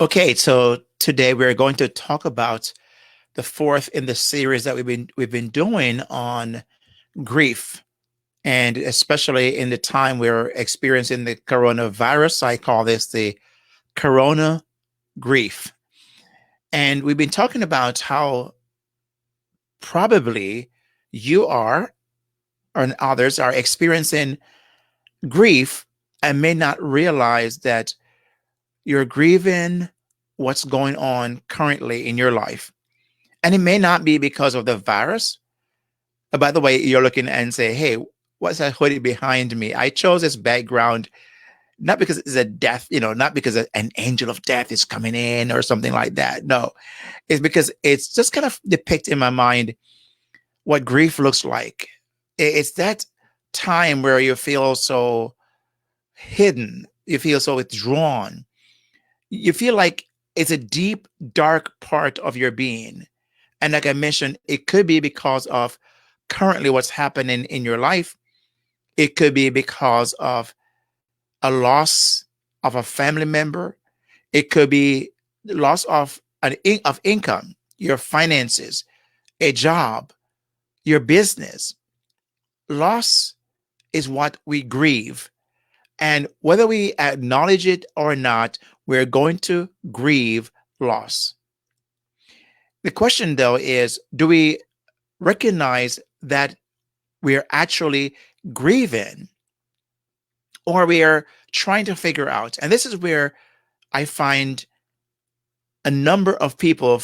Okay, so today we're going to talk about the fourth in the series that we've been doing on grief, and especially in the time we're experiencing the coronavirus. I call this the corona grief. And we've been talking about how probably you are and others are experiencing grief and may not realize that you're grieving what's going on currently in your life. And it may not be because of the virus. By the way, you're looking and say, hey, what's that hoodie behind me? I chose this background not because it's a death, not because an angel of death is coming in or something like that. No, it's because it's just kind of depict in my mind what grief looks like. It's that time where you feel so hidden, you feel so withdrawn, you feel like it's a deep, dark part of your being. And like I mentioned, it could be because of currently what's happening in your life. It could be because of a loss of a family member. It could be loss of of income, your finances, a job, your business. Loss is what we grieve. And whether we acknowledge it or not, we're going to grieve loss. The question, though, is do we recognize that we're actually grieving or we are trying to figure out? And this is where I find a number of people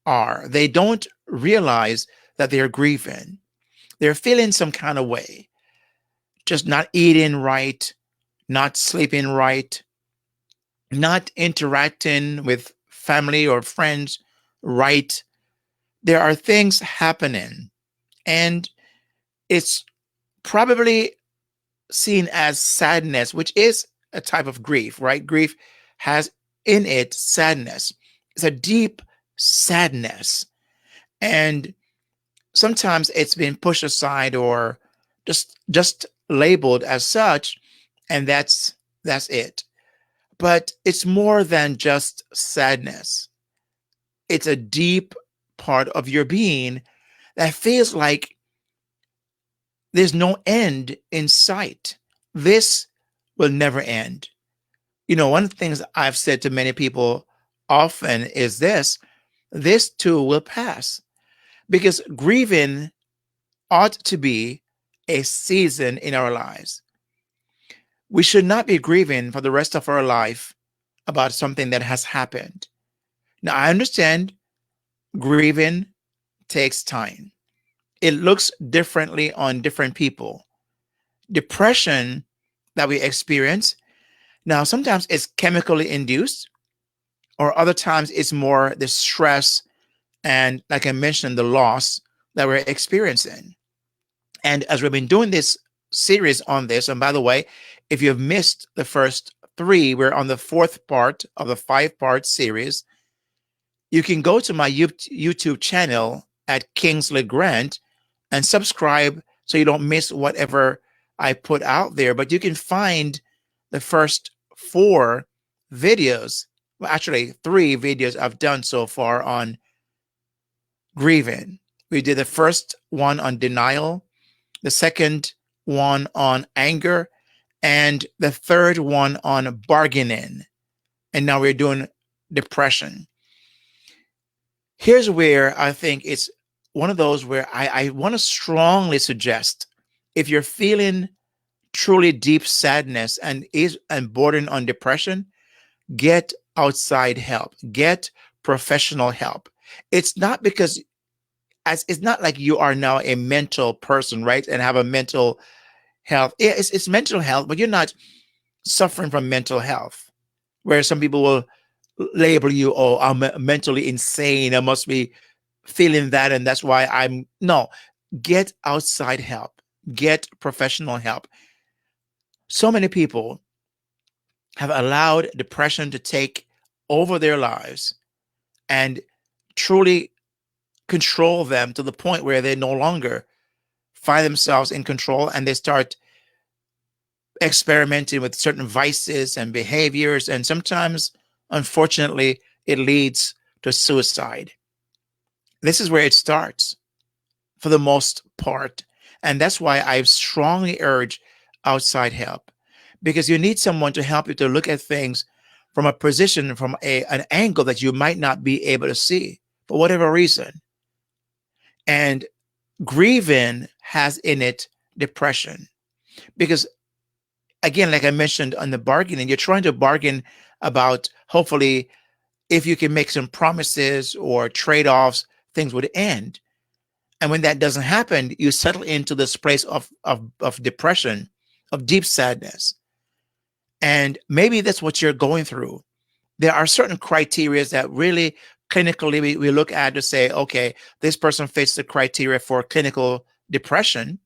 are. They don't realize that they're grieving. They're feeling some kind of way, just not eating right, not sleeping right, not interacting with family or friends right. There are things happening, and it's probably seen as sadness, which is a type of grief, right? Grief has in it sadness. It's a deep sadness. And sometimes it's been pushed aside or just labeled as such, and that's it. But it's more than just sadness. It's a deep part of your being that feels like there's no end in sight. This will never end. One of the things I've said to many people often is this too will pass, because grieving ought to be a season in our lives. We should not be grieving for the rest of our life about something that has happened. Now, I understand grieving takes time. It looks differently on different people. Depression that we experience, now sometimes it's chemically induced, or other times it's more the stress and, like I mentioned, the loss that we're experiencing. And as we've been doing this series on this, and by the way, if you've missed the first three, we're on the fourth part of the five-part series. You can go to my YouTube channel at Kingsley Grant and subscribe so you don't miss whatever I put out there. But you can find the first four videos, well, actually, three videos I've done so far on grieving. We did the first one on denial, the second one on anger, and the third one on bargaining. And now we're doing depression. Here's where I think it's one of those where I want to strongly suggest, if you're feeling truly deep sadness and bordering on depression, get outside help, get professional help. It's not because as it's not like you are now a mental person, right? And have a mental health. It's mental health, but you're not suffering from mental health, where some people will label you, oh, I'm mentally insane. I must be feeling that. And that's why I'm no, get outside help, get professional help. So many people have allowed depression to take over their lives and truly control them to the point where they no longer find themselves in control, and they start experimenting with certain vices and behaviors and sometimes unfortunately, it leads to suicide. This is where it starts for the most part. And that's why I strongly urge outside help, because you need someone to help you to look at things from a position, from an angle that you might not be able to see for whatever reason. And grieving has in it depression, because again, like I mentioned on the bargaining, you're trying to bargain about hopefully if you can make some promises or trade-offs, things would end. And when that doesn't happen, you settle into this place of depression, of deep sadness. And maybe that's what you're going through. There are certain criteria that really clinically we look at to say, okay, this person fits the criteria for clinical depression.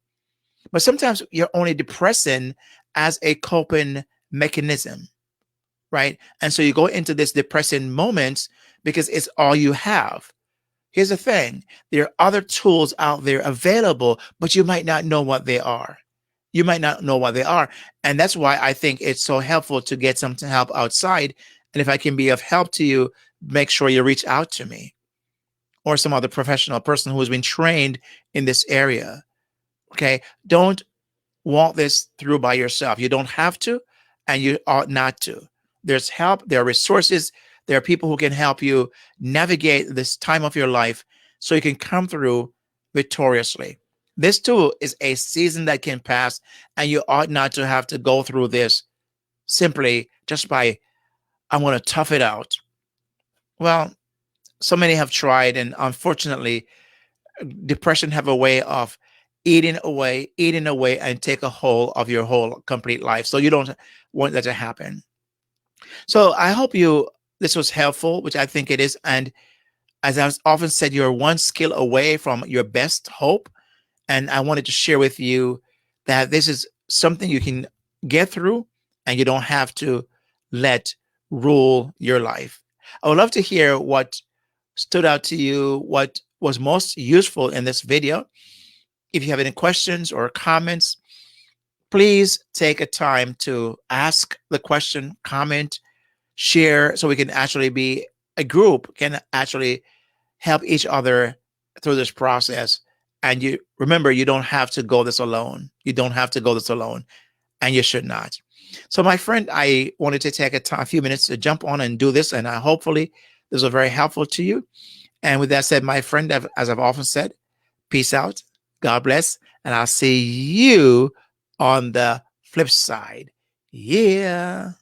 But sometimes you're only depressing as a coping mechanism, right? And so you go into this depressing moments because it's all you have. Here's the thing, there are other tools out there available, but you might not know what they are. You might not know what they are. And that's why I think it's so helpful to get some help outside. And if I can be of help to you, make sure you reach out to me or some other professional person who has been trained in this area. Okay. Don't walk this through by yourself. You don't have to, and you ought not to. There's help, there are resources, there are people who can help you navigate this time of your life so you can come through victoriously. This too is a season that can pass, and you ought not to have to go through this simply just by, I'm going to tough it out. Well, so many have tried, and unfortunately, depression have a way of eating away, and take a hold of your whole complete life. So you don't want that to happen. So I hope you this was helpful, which I think it is. And as I've often said, you're one skill away from your best hope. And I wanted to share with you that this is something you can get through, and you don't have to let rule your life. I would love to hear what stood out to you, what was most useful in this video. If you have any questions or comments, please take a time to ask the question, comment, share, so we can actually be a group, can actually help each other through this process. And you remember, you don't have to go this alone. You don't have to go this alone, and you should not. So, my friend, I wanted to take a few minutes to jump on and do this, and hopefully this was very helpful to you. And with that said, my friend, as I've often said, peace out, God bless, and I'll see you on the flip side. Yeah.